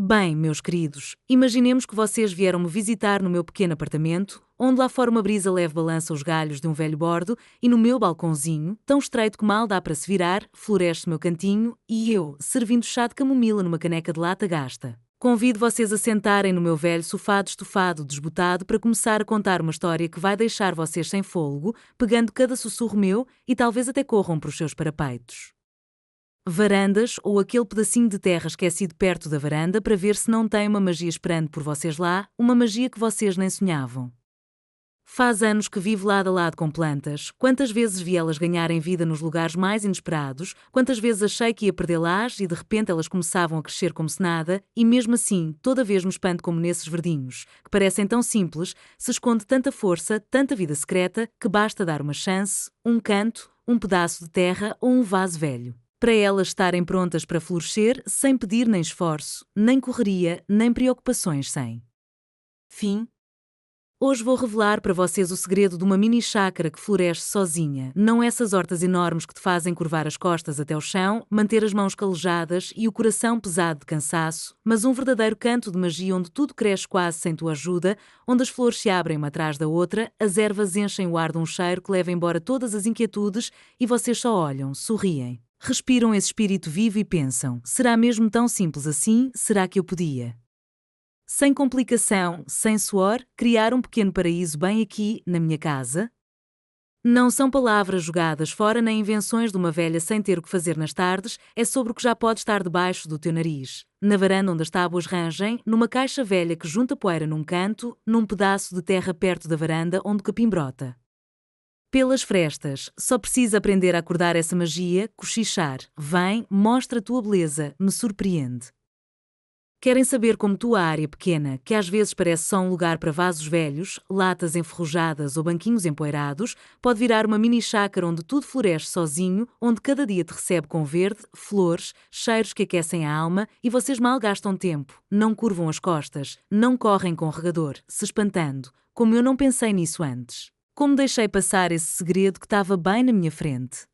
Bem, meus queridos, imaginemos que vocês vieram me visitar no meu pequeno apartamento, onde lá fora uma brisa leve balança os galhos de um velho bordo e no meu balcãozinho, tão estreito que mal dá para se virar, floresce o meu cantinho e eu, servindo chá de camomila numa caneca de lata gasta. Convido vocês a sentarem no meu velho sofá de estofado desbotado para começar a contar uma história que vai deixar vocês sem fôlego, pegando cada sussurro meu e talvez até corram para os seus parapeitos. Varandas ou aquele pedacinho de terra esquecido perto da varanda para ver se não tem uma magia esperando por vocês lá, uma magia que vocês nem sonhavam. Faz anos que vivo lado a lado com plantas, quantas vezes vi elas ganharem vida nos lugares mais inesperados, quantas vezes achei que ia perdê-las e de repente elas começavam a crescer como se nada, e mesmo assim, toda vez me espanto como nesses verdinhos, que parecem tão simples, se esconde tanta força, tanta vida secreta, que basta dar uma chance, um canto, um pedaço de terra ou um vaso velho, para elas estarem prontas para florescer sem pedir nem esforço, nem correria, nem preocupações sem fim. Hoje vou revelar para vocês o segredo de uma mini chácara que floresce sozinha, não essas hortas enormes que te fazem curvar as costas até o chão, manter as mãos calejadas e o coração pesado de cansaço, mas um verdadeiro canto de magia onde tudo cresce quase sem tua ajuda, onde as flores se abrem uma atrás da outra, as ervas enchem o ar de um cheiro que leva embora todas as inquietudes e vocês só olham, sorriem. Respiram esse espírito vivo e pensam, será mesmo tão simples assim? Será que eu podia? Sem complicação, sem suor, criar um pequeno paraíso bem aqui, na minha casa? Não são palavras jogadas fora nem invenções de uma velha sem ter o que fazer nas tardes, é sobre o que já pode estar debaixo do teu nariz. Na varanda onde as tábuas rangem, numa caixa velha que junta poeira num canto, num pedaço de terra perto da varanda onde o capim brota. Pelas frestas, só precisa aprender a acordar essa magia, cochichar. Vem, mostra a tua beleza, me surpreende. Querem saber como tua área pequena, que às vezes parece só um lugar para vasos velhos, latas enferrujadas ou banquinhos empoeirados, pode virar uma mini chácara onde tudo floresce sozinho, onde cada dia te recebe com verde, flores, cheiros que aquecem a alma e vocês mal gastam tempo, não curvam as costas, não correm com o regador, se espantando, como eu não pensei nisso antes. Como deixei passar esse segredo que estava bem na minha frente?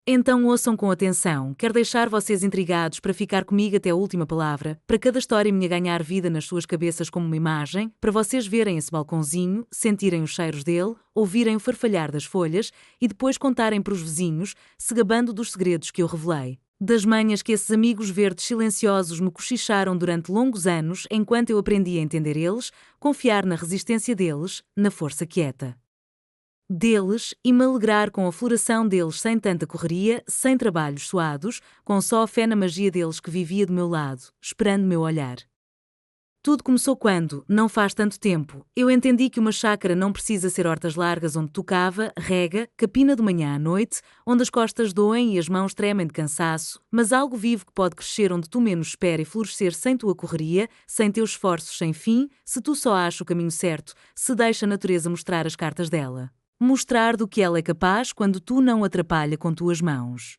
Então ouçam com atenção, quero deixar vocês intrigados para ficar comigo até a última palavra, para cada história minha ganhar vida nas suas cabeças como uma imagem, para vocês verem esse balcãozinho, sentirem os cheiros dele, ouvirem o farfalhar das folhas e depois contarem para os vizinhos, se gabando dos segredos que eu revelei. Das manhas que esses amigos verdes silenciosos me cochicharam durante longos anos enquanto eu aprendi a entender eles, confiar na resistência deles, na força quieta deles e me alegrar com a floração deles sem tanta correria, sem trabalhos suados, com só a fé na magia deles que vivia do meu lado, esperando meu olhar. Tudo começou quando, não faz tanto tempo, eu entendi que uma chácara não precisa ser hortas largas onde tu cava, rega, capina de manhã à noite, onde as costas doem e as mãos tremem de cansaço, mas algo vivo que pode crescer onde tu menos espera e florescer sem tua correria, sem teus esforços sem fim, se tu só achas o caminho certo, se deixa a natureza mostrar as cartas dela. Mostrar do que ela é capaz quando tu não atrapalha com tuas mãos.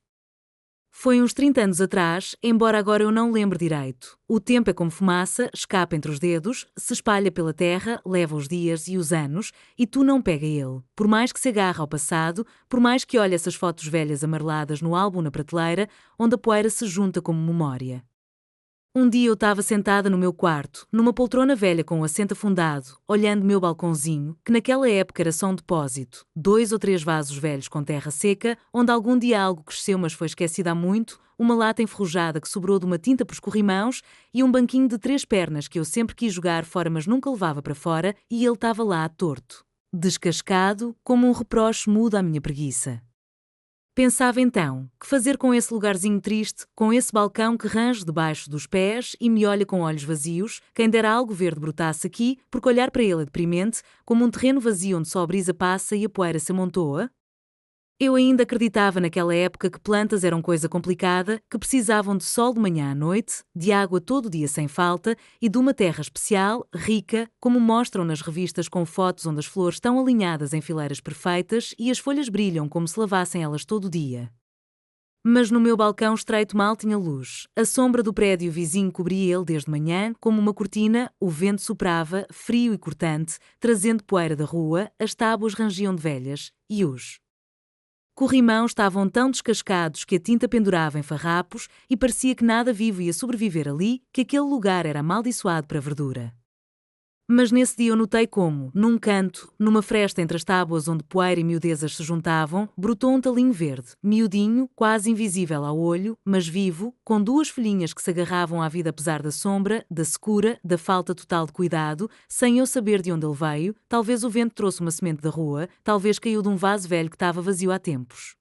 Foi uns 30 anos atrás, embora agora eu não lembre direito. O tempo é como fumaça, escapa entre os dedos, se espalha pela terra, leva os dias e os anos, e tu não pega ele. Por mais que se agarre ao passado, por mais que olhe essas fotos velhas amareladas no álbum na prateleira, onde a poeira se junta como memória. Um dia eu estava sentada no meu quarto, numa poltrona velha com o assento afundado, olhando meu balcãozinho, que naquela época era só um depósito, 2 ou 3 vasos velhos com terra seca, onde algum dia algo cresceu mas foi esquecido há muito, uma lata enferrujada que sobrou de uma tinta por escorrimãos e um banquinho de 3 pernas que eu sempre quis jogar fora mas nunca levava para fora e ele estava lá torto, descascado, como um reproche mudo à minha preguiça. Pensava então, que fazer com esse lugarzinho triste, com esse balcão que range debaixo dos pés e me olha com olhos vazios, quem dera algo verde brotasse aqui, porque olhar para ele é deprimente, como um terreno vazio onde só a brisa passa e a poeira se amontoa? Eu ainda acreditava naquela época que plantas eram coisa complicada, que precisavam de sol de manhã à noite, de água todo dia sem falta e de uma terra especial, rica, como mostram nas revistas com fotos onde as flores estão alinhadas em fileiras perfeitas e as folhas brilham como se lavassem elas todo dia. Mas no meu balcão estreito mal tinha luz. A sombra do prédio vizinho cobria ele desde manhã, como uma cortina, o vento soprava, frio e cortante, trazendo poeira da rua, as tábuas rangiam de velhas, e os Corrimãos estavam tão descascados que a tinta pendurava em farrapos e parecia que nada vivo ia sobreviver ali, que aquele lugar era amaldiçoado para a verdura. Mas nesse dia eu notei como, num canto, numa fresta entre as tábuas onde poeira e miudezas se juntavam, brotou um talinho verde, miudinho, quase invisível ao olho, mas vivo, com duas folhinhas que se agarravam à vida apesar da sombra, da secura, da falta total de cuidado, sem eu saber de onde ele veio. Talvez o vento trouxe uma semente da rua, talvez caiu de um vaso velho que estava vazio há tempos.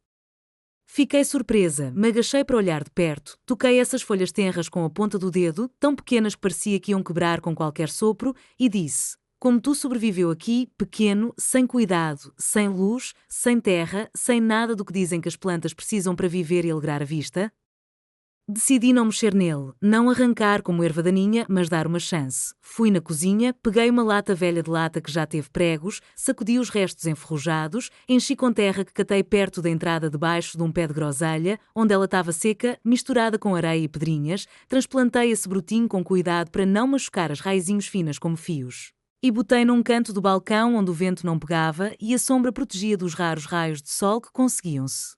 Fiquei surpresa, me agachei para olhar de perto, toquei essas folhas tenras com a ponta do dedo, tão pequenas que parecia que iam quebrar com qualquer sopro, e disse: como tu sobreviveu aqui, pequeno, sem cuidado, sem luz, sem terra, sem nada do que dizem que as plantas precisam para viver e alegrar a vista? Decidi não mexer nele, não arrancar como erva daninha, mas dar uma chance. Fui na cozinha, peguei uma lata velha de lata que já teve pregos, sacudi os restos enferrujados, enchi com terra que catei perto da entrada debaixo de um pé de groselha, onde ela estava seca, misturada com areia e pedrinhas, transplantei esse brotinho com cuidado para não machucar as raizinhos finas como fios. E botei num canto do balcão onde o vento não pegava e a sombra protegia dos raros raios de sol que conseguiam-se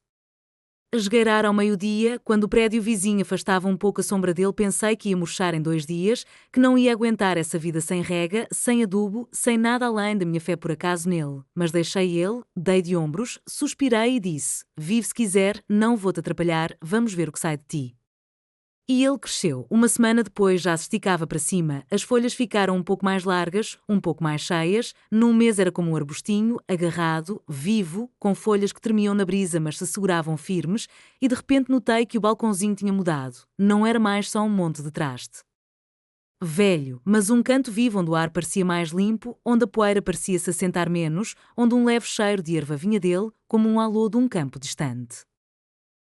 esgueirar ao meio-dia, quando o prédio vizinho afastava um pouco a sombra dele, pensei que ia murchar em 2 dias, que não ia aguentar essa vida sem rega, sem adubo, sem nada além da minha fé por acaso nele. Mas deixei ele, dei de ombros, suspirei e disse: vive se quiser, não vou-te atrapalhar, vamos ver o que sai de ti. E ele cresceu. Uma semana depois já se esticava para cima, as folhas ficaram um pouco mais largas, um pouco mais cheias, num mês era como um arbustinho, agarrado, vivo, com folhas que tremiam na brisa mas se seguravam firmes, e de repente notei que o balcãozinho tinha mudado. Não era mais só um monte de traste. Velho, mas um canto vivo onde o ar parecia mais limpo, onde a poeira parecia se assentar menos, onde um leve cheiro de erva vinha dele, como um alô de um campo distante.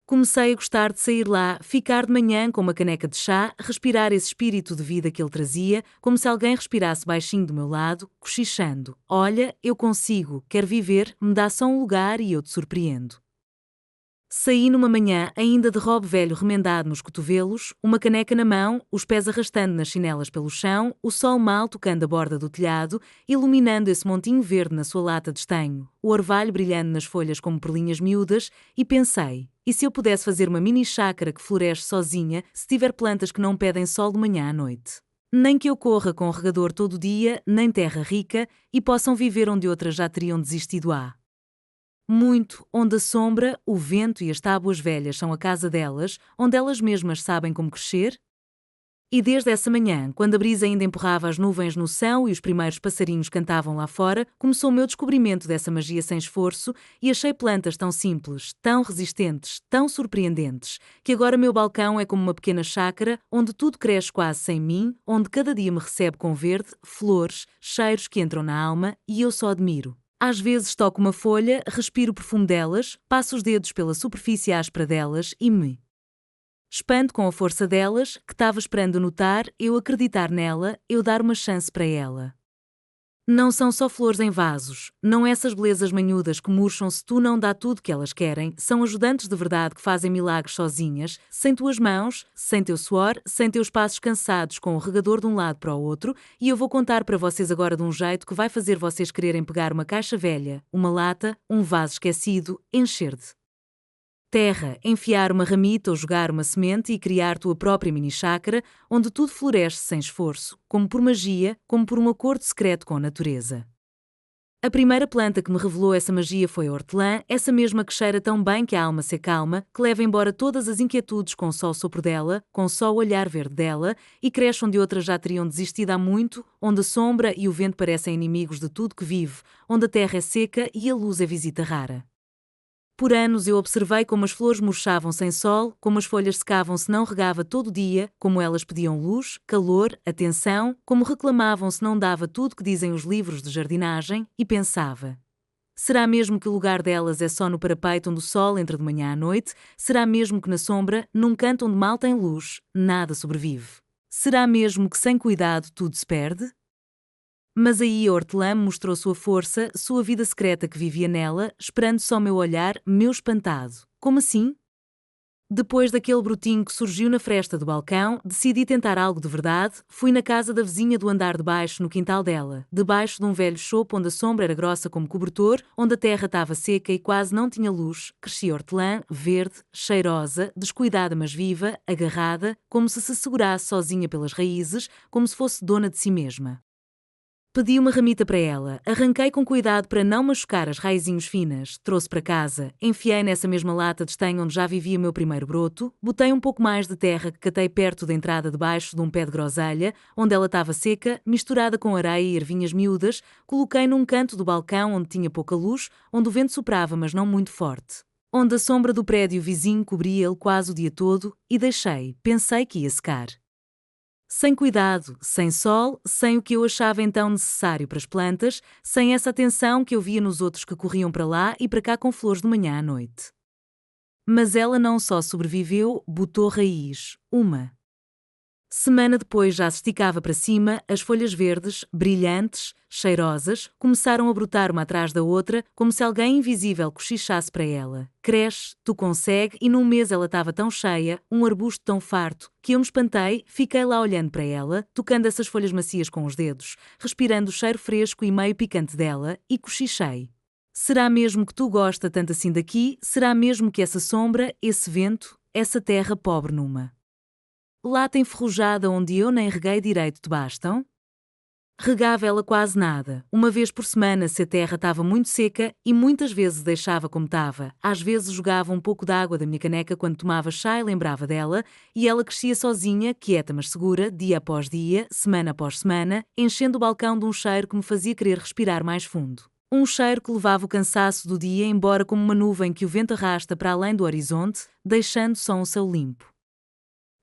Comecei a gostar de sair lá, ficar de manhã com uma caneca de chá, respirar esse espírito de vida que ele trazia, como se alguém respirasse baixinho do meu lado, cochichando: olha, eu consigo, quero viver, me dá só um lugar e eu te surpreendo. Saí numa manhã ainda de robe velho remendado nos cotovelos, uma caneca na mão, os pés arrastando nas chinelas pelo chão, o sol mal tocando a borda do telhado, iluminando esse montinho verde na sua lata de estanho, o orvalho brilhando nas folhas como perlinhas miúdas, e pensei: e se eu pudesse fazer uma mini chácara que floresce sozinha, se tiver plantas que não pedem sol de manhã à noite? Nem que eu corra com o regador todo dia, nem terra rica, e possam viver onde outras já teriam desistido há muito, onde a sombra, o vento e as tábuas velhas são a casa delas, onde elas mesmas sabem como crescer? E desde essa manhã, quando a brisa ainda empurrava as nuvens no céu e os primeiros passarinhos cantavam lá fora, começou o meu descobrimento dessa magia sem esforço e achei plantas tão simples, tão resistentes, tão surpreendentes, que agora meu balcão é como uma pequena chácara onde tudo cresce quase sem mim, onde cada dia me recebe com verde, flores, cheiros que entram na alma e eu só admiro. Às vezes toco uma folha, respiro o perfume delas, passo os dedos pela superfície áspera delas e me espanto com a força delas, que estava esperando notar, eu acreditar nela, eu dar uma chance para ela. Não são só flores em vasos, não essas belezas manhudas que murcham se tu não dá tudo que elas querem, são ajudantes de verdade que fazem milagres sozinhas, sem tuas mãos, sem teu suor, sem teus passos cansados com o regador de um lado para o outro, e eu vou contar para vocês agora de um jeito que vai fazer vocês quererem pegar uma caixa velha, uma lata, um vaso esquecido, encher de terra, enfiar uma ramita ou jogar uma semente e criar tua própria mini-chácara, onde tudo floresce sem esforço, como por magia, como por um acordo secreto com a natureza. A primeira planta que me revelou essa magia foi a hortelã, essa mesma que cheira tão bem que a alma se acalma, que leva embora todas as inquietudes com só o sopro dela, com só o olhar verde dela, e cresce onde outras já teriam desistido há muito, onde a sombra e o vento parecem inimigos de tudo que vive, onde a terra é seca e a luz é visita rara. Por anos eu observei como as flores murchavam sem sol, como as folhas secavam se não regava todo dia, como elas pediam luz, calor, atenção, como reclamavam se não dava tudo que dizem os livros de jardinagem, e pensava: será mesmo que o lugar delas é só no parapeito onde o sol entra de manhã à noite? Será mesmo que na sombra, num canto onde mal tem luz, nada sobrevive? Será mesmo que sem cuidado tudo se perde? Mas aí a hortelã me mostrou sua força, sua vida secreta que vivia nela, esperando só meu olhar, meu espantado. Como assim? Depois daquele brotinho que surgiu na fresta do balcão, decidi tentar algo de verdade. Fui na casa da vizinha do andar de baixo, no quintal dela, debaixo de um velho chopo onde a sombra era grossa como cobertor, onde a terra estava seca e quase não tinha luz. Crescia hortelã, verde, cheirosa, descuidada mas viva, agarrada, como se segurasse sozinha pelas raízes, como se fosse dona de si mesma. Pedi uma ramita para ela, arranquei com cuidado para não machucar as raizinhos finas, trouxe para casa, enfiei nessa mesma lata de estanho onde já vivia meu primeiro broto, botei um pouco mais de terra que catei perto da entrada debaixo de um pé de groselha, onde ela estava seca, misturada com areia e ervinhas miúdas, coloquei num canto do balcão onde tinha pouca luz, onde o vento soprava mas não muito forte, onde a sombra do prédio vizinho cobria ele quase o dia todo, e pensei que ia secar. Sem cuidado, sem sol, sem o que eu achava então necessário para as plantas, sem essa atenção que eu via nos outros que corriam para lá e para cá com flores de manhã à noite. Mas ela não só sobreviveu, botou raiz. Uma semana depois já se esticava para cima, as folhas verdes, brilhantes, cheirosas, começaram a brotar uma atrás da outra, como se alguém invisível cochichasse para ela. Cresce, tu consegue, e num mês ela estava tão cheia, um arbusto tão farto, que eu me espantei, fiquei lá olhando para ela, tocando essas folhas macias com os dedos, respirando o cheiro fresco e meio picante dela, e cochichei. Será mesmo que tu gosta tanto assim daqui? Será mesmo que essa sombra, esse vento, essa terra pobre numa lata enferrujada onde eu nem reguei direito te bastam? Regava ela quase nada, uma vez por semana se a terra estava muito seca e muitas vezes deixava como estava. Às vezes jogava um pouco de água da minha caneca quando tomava chá e lembrava dela, e ela crescia sozinha, quieta mas segura, dia após dia, semana após semana, enchendo o balcão de um cheiro que me fazia querer respirar mais fundo. Um cheiro que levava o cansaço do dia embora como uma nuvem que o vento arrasta para além do horizonte, deixando só um céu limpo.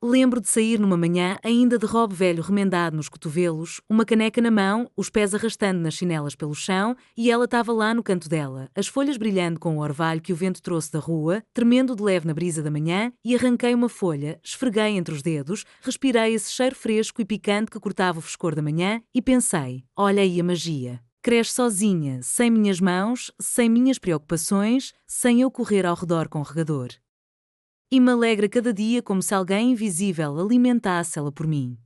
Lembro de sair numa manhã ainda de robe velho remendado nos cotovelos, uma caneca na mão, os pés arrastando nas chinelas pelo chão, e ela estava lá no canto dela, as folhas brilhando com o orvalho que o vento trouxe da rua, tremendo de leve na brisa da manhã, e arranquei uma folha, esfreguei entre os dedos, respirei esse cheiro fresco e picante que cortava o frescor da manhã, e pensei, olha aí a magia. Cresce sozinha, sem minhas mãos, sem minhas preocupações, sem eu correr ao redor com o regador. E me alegra cada dia como se alguém invisível alimentasse ela por mim.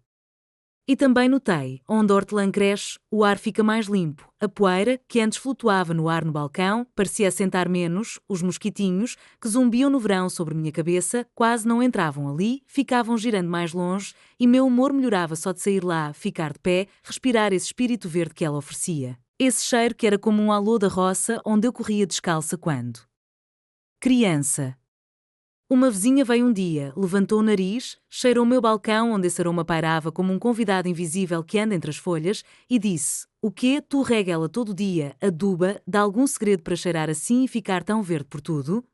E também notei, onde a hortelã cresce, o ar fica mais limpo. A poeira, que antes flutuava no ar no balcão, parecia assentar menos, os mosquitinhos, que zumbiam no verão sobre minha cabeça, quase não entravam ali, ficavam girando mais longe, e meu humor melhorava só de sair lá, ficar de pé, respirar esse espírito verde que ela oferecia. Esse cheiro que era como um alô da roça onde eu corria descalça quando criança. Uma vizinha veio um dia, levantou o nariz, cheirou o meu balcão onde esse aroma pairava como um convidado invisível que anda entre as folhas e disse, o quê? Tu rega ela todo dia, aduba, dá algum segredo para cheirar assim e ficar tão verde por tudo?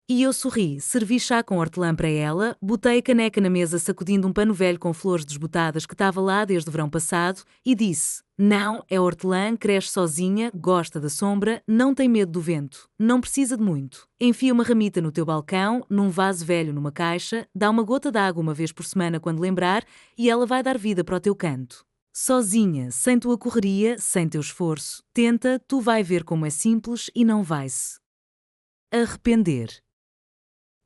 E eu sorri, servi chá com hortelã para ela, botei a caneca na mesa sacudindo um pano velho com flores desbotadas que estava lá desde o verão passado e disse, não, é hortelã, cresce sozinha, gosta da sombra, não tem medo do vento, não precisa de muito. Enfia uma ramita no teu balcão, num vaso velho numa caixa, dá uma gota de água uma vez por semana quando lembrar e ela vai dar vida para o teu canto. Sozinha, sem tua correria, sem teu esforço. Tenta, tu vai ver como é simples e não vai-se arrepender.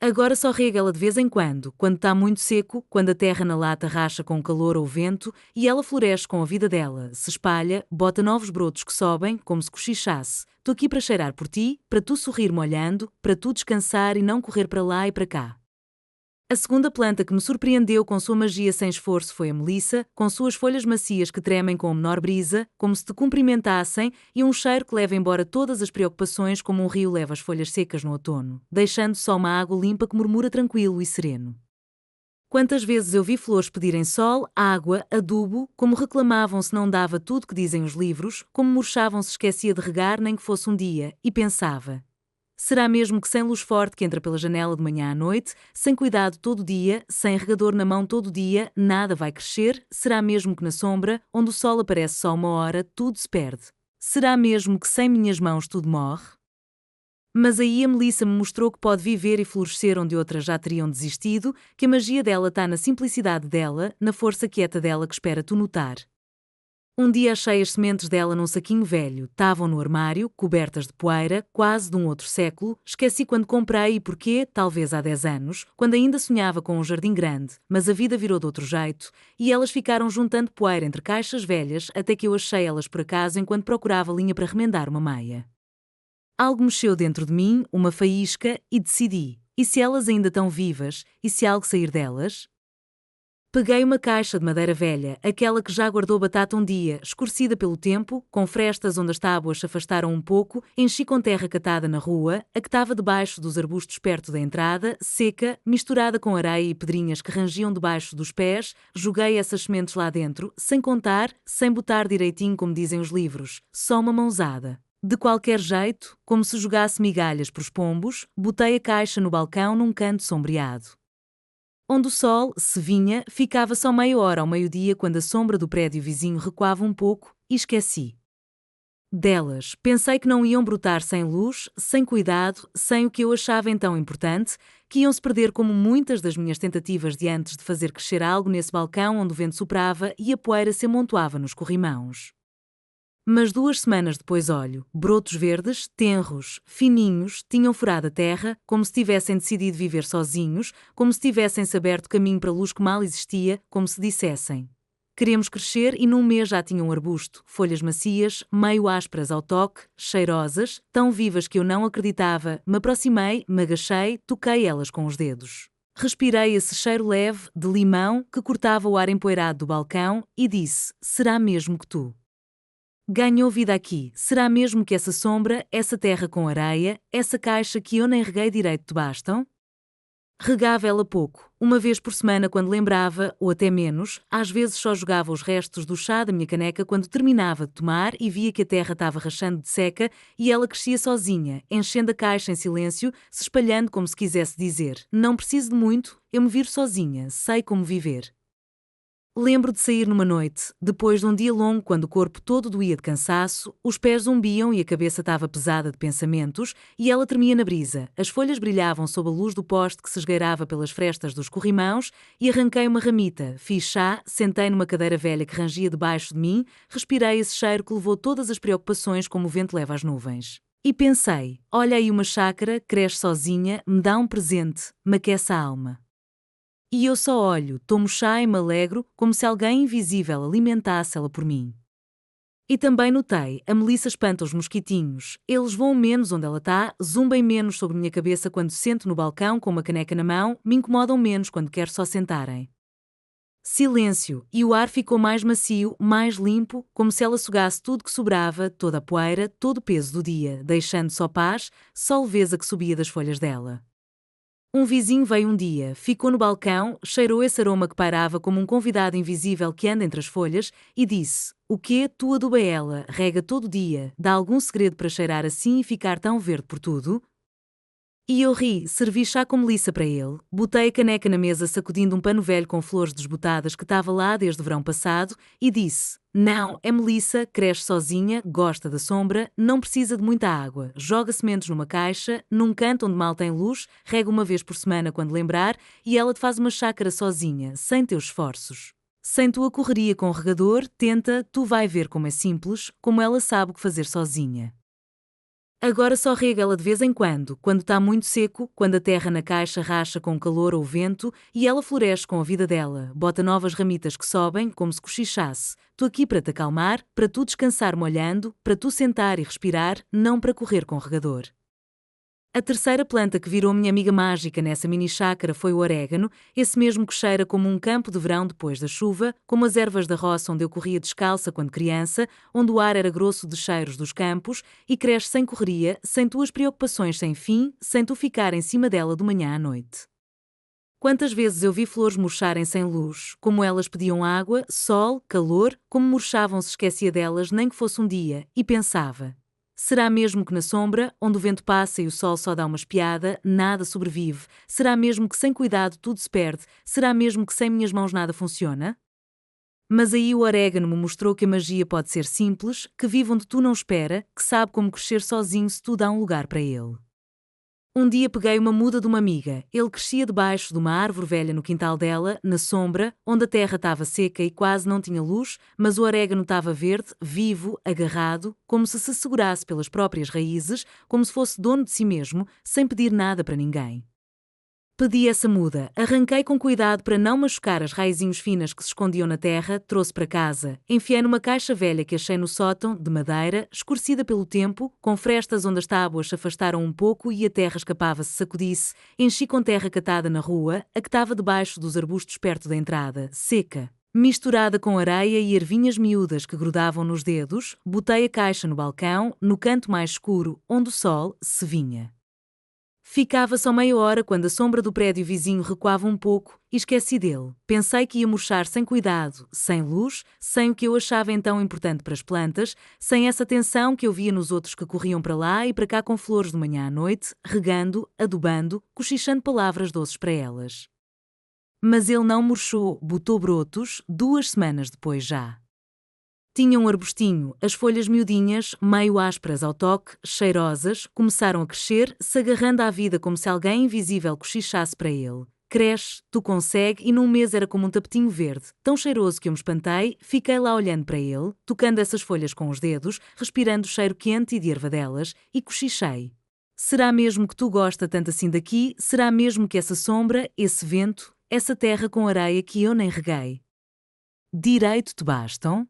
Agora só rega ela de vez em quando está muito seco, quando a terra na lata racha com o calor ou o vento, e ela floresce com a vida dela, se espalha, bota novos brotos que sobem, como se cochichasse. Estou aqui para cheirar por ti, para tu sorrir molhando, para tu descansar e não correr para lá e para cá. A segunda planta que me surpreendeu com sua magia sem esforço foi a melissa, com suas folhas macias que tremem com a menor brisa, como se te cumprimentassem, e um cheiro que leva embora todas as preocupações como um rio leva as folhas secas no outono, deixando só uma água limpa que murmura tranquilo e sereno. Quantas vezes eu vi flores pedirem sol, água, adubo, como reclamavam se não dava tudo que dizem os livros, como murchavam se esquecia de regar nem que fosse um dia, e pensava... Será mesmo que sem luz forte que entra pela janela de manhã à noite, sem cuidado todo dia, sem regador na mão todo dia, nada vai crescer? Será mesmo que na sombra, onde o sol aparece só uma hora, tudo se perde? Será mesmo que sem minhas mãos tudo morre? Mas aí a Melissa me mostrou que pode viver e florescer onde outras já teriam desistido, que a magia dela está na simplicidade dela, na força quieta dela que espera tu notar. Um dia achei as sementes dela num saquinho velho, estavam no armário, cobertas de poeira, quase de um outro século. Esqueci quando comprei e porquê, talvez há 10 anos, quando ainda sonhava com um jardim grande, mas a vida virou de outro jeito, e elas ficaram juntando poeira entre caixas velhas até que eu achei elas por acaso enquanto procurava linha para remendar uma meia. Algo mexeu dentro de mim, uma faísca, e decidi, e se elas ainda estão vivas, e se algo sair delas? Peguei uma caixa de madeira velha, aquela que já guardou batata um dia, escurecida pelo tempo, com frestas onde as tábuas se afastaram um pouco, enchi com terra catada na rua, a que estava debaixo dos arbustos perto da entrada, seca, misturada com areia e pedrinhas que rangiam debaixo dos pés, joguei essas sementes lá dentro, sem contar, sem botar direitinho como dizem os livros, só uma mãozada. De qualquer jeito, como se jogasse migalhas para os pombos, botei a caixa no balcão num canto sombreado. Onde o sol, se vinha, ficava só meia hora ao meio-dia quando a sombra do prédio vizinho recuava um pouco, e esqueci delas. Pensei que não iam brotar sem luz, sem cuidado, sem o que eu achava então importante, que iam se perder como muitas das minhas tentativas de antes de fazer crescer algo nesse balcão onde o vento soprava e a poeira se amontoava nos corrimãos. Mas 2 semanas depois olho, brotos verdes, tenros, fininhos, tinham furado a terra, como se tivessem decidido viver sozinhos, como se tivessem-se aberto caminho para a luz que mal existia, como se dissessem: queremos crescer, e num mês já tinham um arbusto, folhas macias, meio ásperas ao toque, cheirosas, tão vivas que eu não acreditava. Me aproximei, me agachei, toquei elas com os dedos. Respirei esse cheiro leve, de limão, que cortava o ar empoeirado do balcão, e disse: será mesmo que tu ganhou vida aqui? Será mesmo que essa sombra, essa terra com areia, essa caixa que eu nem reguei direito te bastam? Regava ela pouco, uma vez por semana quando lembrava, ou até menos, às vezes só jogava os restos do chá da minha caneca quando terminava de tomar e via que a terra estava rachando de seca e ela crescia sozinha, enchendo a caixa em silêncio, se espalhando como se quisesse dizer: não preciso de muito, eu me viro sozinha, sei como viver. Lembro de sair numa noite, depois de um dia longo quando o corpo todo doía de cansaço, os pés zumbiam e a cabeça estava pesada de pensamentos, e ela tremia na brisa, as folhas brilhavam sob a luz do poste que se esgueirava pelas frestas dos corrimãos, e arranquei uma ramita, fiz chá, sentei numa cadeira velha que rangia debaixo de mim, respirei esse cheiro que levou todas as preocupações como o vento leva as nuvens. E pensei, olha aí uma chácara, cresce sozinha, me dá um presente, me aquece a alma. E eu só olho, tomo chá e me alegro, como se alguém invisível alimentasse ela por mim. E também notei, a Melissa espanta os mosquitinhos, eles voam menos onde ela está, zumbem menos sobre minha cabeça quando sento no balcão com uma caneca na mão, me incomodam menos quando quero só sentarem. Silêncio, e o ar ficou mais macio, mais limpo, como se ela sugasse tudo que sobrava, toda a poeira, todo o peso do dia, deixando só paz, só leveza que subia das folhas dela. Um vizinho veio um dia, ficou no balcão, cheirou esse aroma que pairava como um convidado invisível que anda entre as folhas e disse: o quê? Tu aduba ela, rega todo dia, dá algum segredo para cheirar assim e ficar tão verde por tudo? E eu ri, servi chá com melissa para ele, botei a caneca na mesa sacudindo um pano velho com flores desbotadas que estava lá desde o verão passado e disse: não, é melissa, cresce sozinha, gosta da sombra, não precisa de muita água, joga sementes numa caixa, num canto onde mal tem luz, rega uma vez por semana quando lembrar e ela te faz uma chácara sozinha, sem teus esforços. Sem tua correria com o regador, tenta, tu vai ver como é simples, como ela sabe o que fazer sozinha. Agora só rega ela de vez em quando está muito seco, quando a terra na caixa racha com o calor ou o vento, e ela floresce com a vida dela, bota novas ramitas que sobem, como se cochichasse. Tô aqui para te acalmar, para tu descansar molhando, para tu sentar e respirar, não para correr com o regador. A terceira planta que virou minha amiga mágica nessa mini chácara foi o orégano, esse mesmo que cheira como um campo de verão depois da chuva, como as ervas da roça onde eu corria descalça quando criança, onde o ar era grosso de cheiros dos campos, e cresce sem correria, sem tuas preocupações sem fim, sem tu ficar em cima dela de manhã à noite. Quantas vezes eu vi flores murcharem sem luz, como elas pediam água, sol, calor, como murchavam se esquecia delas nem que fosse um dia, e pensava: será mesmo que na sombra, onde o vento passa e o sol só dá uma espiada, nada sobrevive? Será mesmo que sem cuidado tudo se perde? Será mesmo que sem minhas mãos nada funciona? Mas aí o orégano me mostrou que a magia pode ser simples, que vive onde tu não espera, que sabe como crescer sozinho se tu dá um lugar para ele. Um dia peguei uma muda de uma amiga. Ele crescia debaixo de uma árvore velha no quintal dela, na sombra, onde a terra estava seca e quase não tinha luz, mas o orégano estava verde, vivo, agarrado, como se segurasse pelas próprias raízes, como se fosse dono de si mesmo, sem pedir nada para ninguém. Pedi essa muda, arranquei com cuidado para não machucar as raizinhos finas que se escondiam na terra, trouxe para casa, enfiei numa caixa velha que achei no sótão, de madeira, escurecida pelo tempo, com frestas onde as tábuas se afastaram um pouco e a terra escapava se sacudisse, enchi com terra catada na rua, a que estava debaixo dos arbustos perto da entrada, seca. Misturada com areia e ervinhas miúdas que grudavam nos dedos, botei a caixa no balcão, no canto mais escuro, onde o sol se vinha. Ficava só meia hora quando a sombra do prédio vizinho recuava um pouco e esqueci dele. Pensei que ia murchar sem cuidado, sem luz, sem o que eu achava então importante para as plantas, sem essa atenção que eu via nos outros que corriam para lá e para cá com flores de manhã à noite, regando, adubando, cochichando palavras doces para elas. Mas ele não murchou, botou brotos, 2 semanas depois já. Tinha um arbustinho, as folhas miudinhas, meio ásperas ao toque, cheirosas, começaram a crescer, se agarrando à vida como se alguém invisível cochichasse para ele. Cresce, tu consegue, e num mês era como um tapetinho verde, tão cheiroso que eu me espantei, fiquei lá olhando para ele, tocando essas folhas com os dedos, respirando o cheiro quente e de erva delas, e cochichei. Será mesmo que tu gosta tanto assim daqui? Será mesmo que essa sombra, esse vento, essa terra com areia que eu nem reguei? Direito te bastam?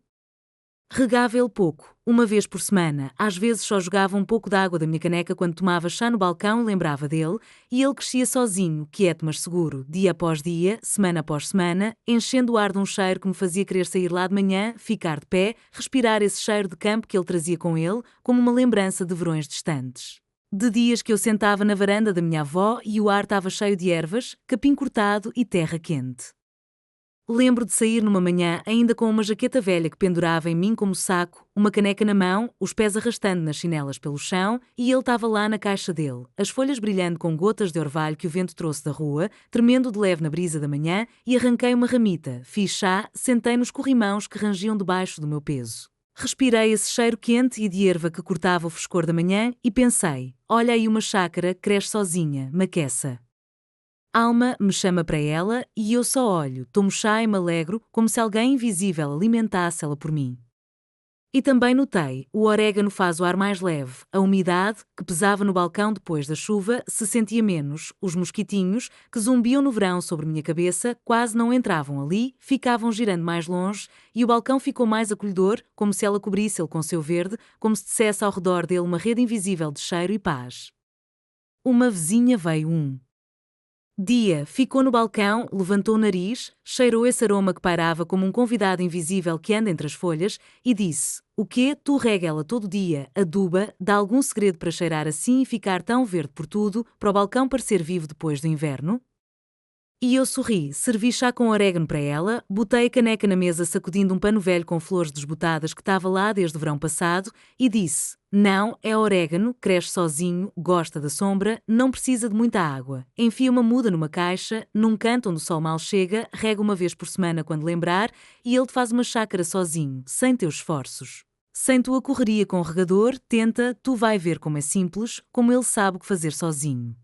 Regava ele pouco, uma vez por semana, às vezes só jogava um pouco de água da minha caneca quando tomava chá no balcão e lembrava dele, e ele crescia sozinho, quieto mas seguro, dia após dia, semana após semana, enchendo o ar de um cheiro que me fazia querer sair lá de manhã, ficar de pé, respirar esse cheiro de campo que ele trazia com ele, como uma lembrança de verões distantes. De dias que eu sentava na varanda da minha avó e o ar estava cheio de ervas, capim cortado e terra quente. Lembro de sair numa manhã ainda com uma jaqueta velha que pendurava em mim como saco, uma caneca na mão, os pés arrastando nas chinelas pelo chão, e ele estava lá na caixa dele, as folhas brilhando com gotas de orvalho que o vento trouxe da rua, tremendo de leve na brisa da manhã, e arranquei uma ramita, fiz chá, sentei nos corrimãos que rangiam debaixo do meu peso. Respirei esse cheiro quente e de erva que cortava o frescor da manhã e pensei, olha aí uma chácara, cresce sozinha, maqueça. Alma me chama para ela e eu só olho, tomo chá e me alegro como se alguém invisível alimentasse ela por mim. E também notei, o orégano faz o ar mais leve, a umidade, que pesava no balcão depois da chuva, se sentia menos, os mosquitinhos, que zumbiam no verão sobre minha cabeça, quase não entravam ali, ficavam girando mais longe, e o balcão ficou mais acolhedor, como se ela cobrisse ele com seu verde, como se dissesse ao redor dele uma rede invisível de cheiro e paz. Uma vizinha veio dia, ficou no balcão, levantou o nariz, cheirou esse aroma que pairava como um convidado invisível que anda entre as folhas e disse: o quê? Tu rega ela todo dia, aduba, dá algum segredo para cheirar assim e ficar tão verde por tudo, para o balcão parecer vivo depois do inverno? E eu sorri, servi chá com orégano para ela, botei a caneca na mesa sacudindo um pano velho com flores desbotadas que estava lá desde o verão passado e disse: não, é orégano, cresce sozinho, gosta da sombra, não precisa de muita água. Enfia uma muda numa caixa, num canto onde o sol mal chega, rega uma vez por semana quando lembrar e ele te faz uma chácara sozinho, sem teus esforços. Sem tua correria com o regador, tenta, tu vai ver como é simples, como ele sabe o que fazer sozinho.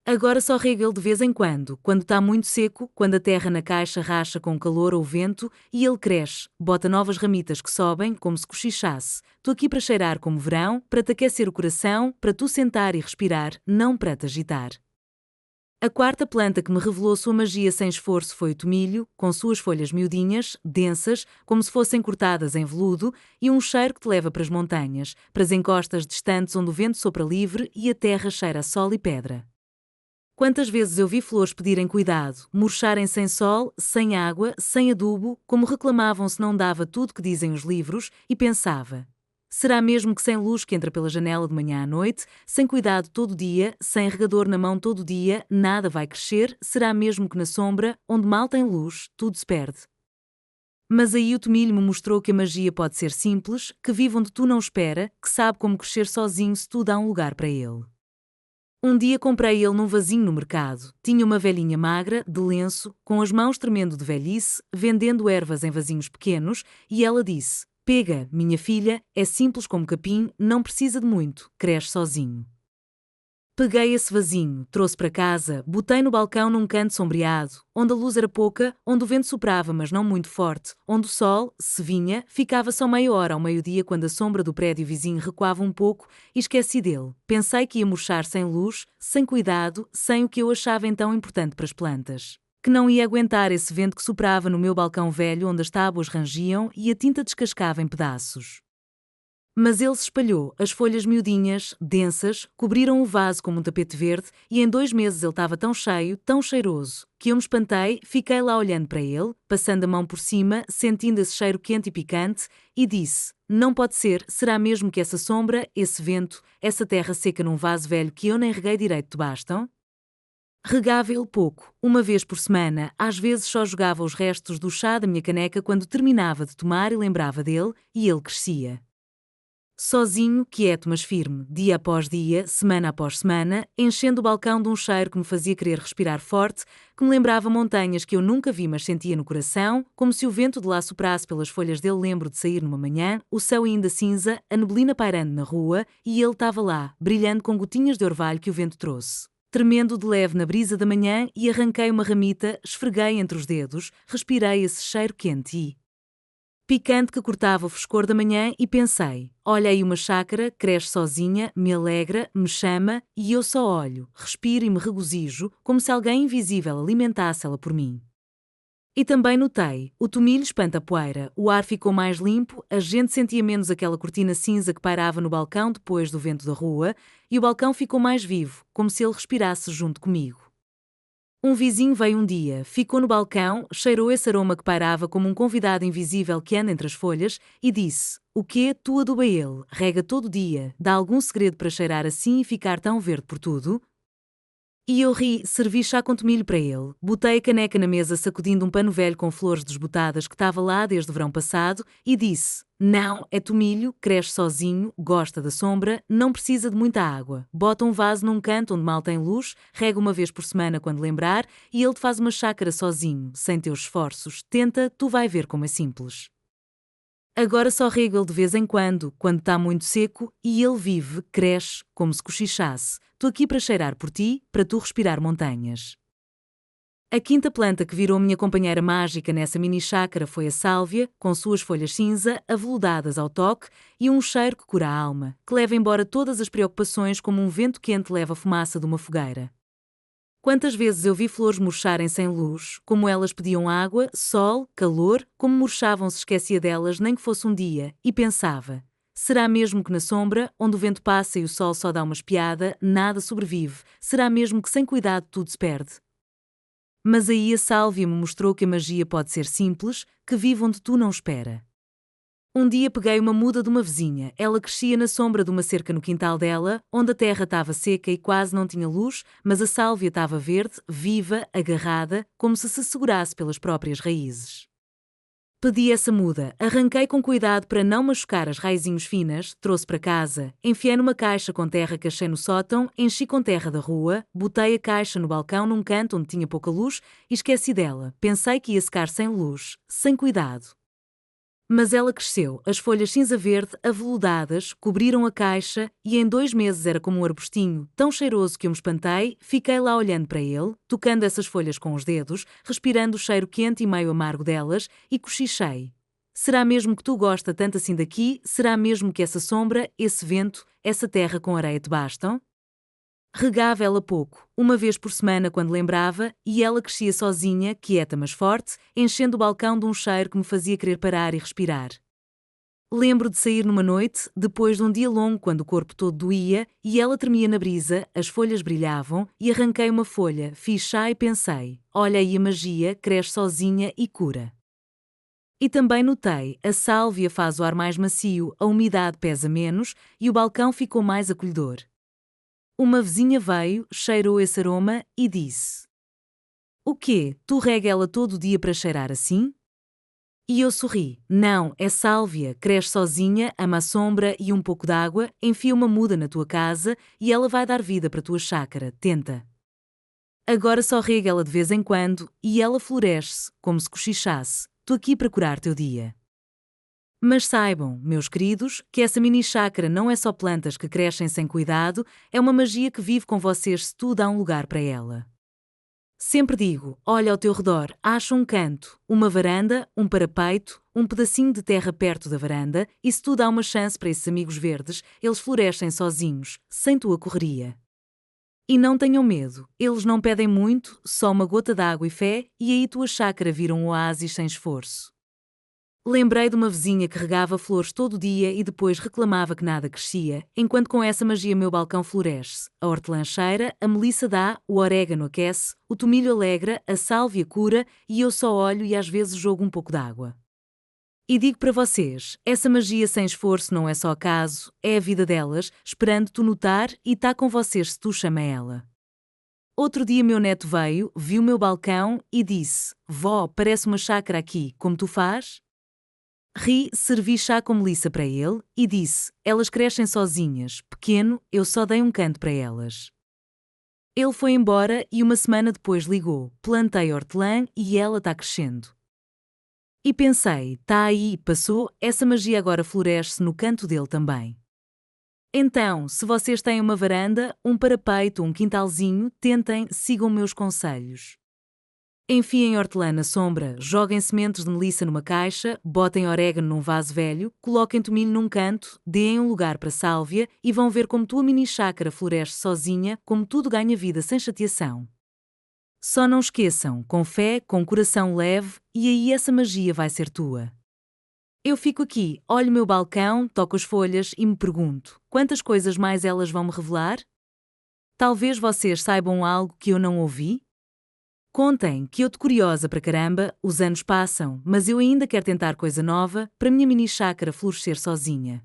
Agora só rega ele de vez em quando está muito seco, quando a terra na caixa racha com calor ou vento, e ele cresce, bota novas ramitas que sobem, como se cochichasse. Tu aqui para cheirar como verão, para te aquecer o coração, para tu sentar e respirar, não para te agitar. A quarta planta que me revelou sua magia sem esforço foi o tomilho, com suas folhas miudinhas, densas, como se fossem cortadas em veludo, e um cheiro que te leva para as montanhas, para as encostas distantes onde o vento sopra livre e a terra cheira a sol e pedra. Quantas vezes eu vi flores pedirem cuidado, murcharem sem sol, sem água, sem adubo, como reclamavam se não dava tudo que dizem os livros, e pensava: será mesmo que sem luz que entra pela janela de manhã à noite, sem cuidado todo dia, sem regador na mão todo dia, nada vai crescer? Será mesmo que na sombra, onde mal tem luz, tudo se perde? Mas aí o tomilho me mostrou que a magia pode ser simples, que vive onde tu não espera, que sabe como crescer sozinho se tu dá um lugar para ele. Um dia comprei ele num vasinho no mercado. Tinha uma velhinha magra, de lenço, com as mãos tremendo de velhice, vendendo ervas em vasinhos pequenos, e ela disse: pega, minha filha, é simples como capim, não precisa de muito, cresce sozinho. Peguei esse vasinho, trouxe para casa, botei no balcão num canto sombreado, onde a luz era pouca, onde o vento soprava mas não muito forte, onde o sol, se vinha, ficava só meia hora ao meio-dia quando a sombra do prédio vizinho recuava um pouco e esqueci dele. Pensei que ia murchar sem luz, sem cuidado, sem o que eu achava então importante para as plantas. Que não ia aguentar esse vento que soprava no meu balcão velho onde as tábuas rangiam e a tinta descascava em pedaços. Mas ele se espalhou, as folhas miudinhas, densas, cobriram o vaso como um tapete verde e em 2 meses ele estava tão cheio, tão cheiroso, que eu me espantei, fiquei lá olhando para ele, passando a mão por cima, sentindo esse cheiro quente e picante, e disse, não pode ser, será mesmo que essa sombra, esse vento, essa terra seca num vaso velho que eu nem reguei direito te bastam? Regava ele pouco, uma vez por semana, às vezes só jogava os restos do chá da minha caneca quando terminava de tomar e lembrava dele, e ele crescia. Sozinho, quieto mas firme, dia após dia, semana após semana, enchendo o balcão de um cheiro que me fazia querer respirar forte, que me lembrava montanhas que eu nunca vi mas sentia no coração, como se o vento de lá soprasse pelas folhas dele. Lembro de sair numa manhã, o céu ainda cinza, a neblina pairando na rua, e ele estava lá, brilhando com gotinhas de orvalho que o vento trouxe. Tremendo de leve na brisa da manhã e arranquei uma ramita, esfreguei entre os dedos, respirei esse cheiro quente e picante que cortava o frescor da manhã e pensei, olha aí uma chácara, cresce sozinha, me alegra, me chama e eu só olho, respiro e me regozijo, como se alguém invisível alimentasse ela por mim. E também notei, o tomilho espanta a poeira, o ar ficou mais limpo, a gente sentia menos aquela cortina cinza que pairava no balcão depois do vento da rua, e o balcão ficou mais vivo, como se ele respirasse junto comigo. Um vizinho veio um dia, ficou no balcão, cheirou esse aroma que pairava como um convidado invisível que anda entre as folhas e disse, o quê? Tu aduba ele, rega todo dia, dá algum segredo para cheirar assim e ficar tão verde por tudo? E eu ri, servi chá com tomilho para ele, botei a caneca na mesa sacudindo um pano velho com flores desbotadas que estava lá desde o verão passado e disse, não, é tomilho, cresce sozinho, gosta da sombra, não precisa de muita água. Bota um vaso num canto onde mal tem luz, rega uma vez por semana quando lembrar e ele te faz uma chácara sozinho, sem teus esforços. Tenta, tu vai ver como é simples. Agora só rego ele de vez em quando está muito seco, e ele vive, cresce, como se cochichasse. Estou aqui para cheirar por ti, para tu respirar montanhas. A quinta planta que virou minha companheira mágica nessa mini chácara foi a sálvia, com suas folhas cinza, aveludadas ao toque, e um cheiro que cura a alma, que leva embora todas as preocupações como um vento quente leva a fumaça de uma fogueira. Quantas vezes eu vi flores murcharem sem luz, como elas pediam água, sol, calor, como murchavam se esquecia delas nem que fosse um dia, e pensava, será mesmo que na sombra, onde o vento passa e o sol só dá uma espiada, nada sobrevive, será mesmo que sem cuidado tudo se perde? Mas aí a sálvia me mostrou que a magia pode ser simples, que vive onde tu não espera. Um dia peguei uma muda de uma vizinha, ela crescia na sombra de uma cerca no quintal dela, onde a terra estava seca e quase não tinha luz, mas a sálvia estava verde, viva, agarrada, como se segurasse pelas próprias raízes. Pedi essa muda, arranquei com cuidado para não machucar as raizinhos finas, trouxe para casa, enfiei numa caixa com terra que achei no sótão, enchi com terra da rua, botei a caixa no balcão num canto onde tinha pouca luz e esqueci dela, pensei que ia secar sem luz, sem cuidado. Mas ela cresceu, as folhas cinza-verde, aveludadas, cobriram a caixa e em 2 meses era como um arbustinho, tão cheiroso que eu me espantei, fiquei lá olhando para ele, tocando essas folhas com os dedos, respirando o cheiro quente e meio amargo delas, e cochichei. Será mesmo que tu gosta tanto assim daqui? Será mesmo que essa sombra, esse vento, essa terra com areia te bastam? Regava ela pouco, uma vez por semana quando lembrava, e ela crescia sozinha, quieta mas forte, enchendo o balcão de um cheiro que me fazia querer parar e respirar. Lembro de sair numa noite, depois de um dia longo quando o corpo todo doía, e ela tremia na brisa, as folhas brilhavam, e arranquei uma folha, fiz chá e pensei, olha aí a magia, cresce sozinha e cura. E também notei, a sálvia faz o ar mais macio, a umidade pesa menos, e o balcão ficou mais acolhedor. Uma vizinha veio, cheirou esse aroma e disse, o quê? Tu rega ela todo dia para cheirar assim? E eu sorri. Não, é sálvia, cresce sozinha, ama a sombra e um pouco de água, enfia uma muda na tua casa e ela vai dar vida para a tua chácara, tenta. Agora só rega ela de vez em quando e ela floresce, como se cochichasse. Estou aqui para curar teu dia. Mas saibam, meus queridos, que essa mini chácara não é só plantas que crescem sem cuidado, é uma magia que vive com vocês se tudo há um lugar para ela. Sempre digo, olha ao teu redor, acha um canto, uma varanda, um parapeito, um pedacinho de terra perto da varanda, e se tudo há uma chance para esses amigos verdes, eles florescem sozinhos, sem tua correria. E não tenham medo, eles não pedem muito, só uma gota de água e fé, e aí tua chácara vira um oásis sem esforço. Lembrei de uma vizinha que regava flores todo dia e depois reclamava que nada crescia, enquanto com essa magia meu balcão floresce. A hortelã cheira, a melissa dá, o orégano aquece, o tomilho alegra, a sálvia cura e eu só olho e às vezes jogo um pouco d'água. E digo para vocês, essa magia sem esforço não é só acaso, é a vida delas, esperando tu notar e tá com vocês se tu chama ela. Outro dia meu neto veio, viu o meu balcão e disse: Vó, parece uma chácara aqui, como tu faz? Ri, servi chá com melissa para ele e disse: Elas crescem sozinhas, pequeno, eu só dei um canto para elas. Ele foi embora e uma semana depois ligou: Plantei hortelã e ela está crescendo. E pensei: tá aí, passou, essa magia agora floresce no canto dele também. Então, se vocês têm uma varanda, um parapeito, um quintalzinho, tentem, sigam meus conselhos. Enfiem hortelã na sombra, joguem sementes de melissa numa caixa, botem orégano num vaso velho, coloquem tomilho num canto, deem um lugar para sálvia e vão ver como tua mini chácara floresce sozinha, como tudo ganha vida sem chateação. Só não esqueçam, com fé, com coração leve, e aí essa magia vai ser tua. Eu fico aqui, olho o meu balcão, toco as folhas e me pergunto, quantas coisas mais elas vão me revelar? Talvez vocês saibam algo que eu não ouvi? Contem, que eu tô curiosa para caramba, os anos passam, mas eu ainda quero tentar coisa nova, para minha mini chácara florescer sozinha.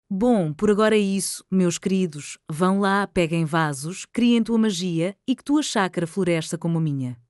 Bom, por agora é isso, meus queridos, vão lá, peguem vasos, criem tua magia e que tua chácara floresça como a minha.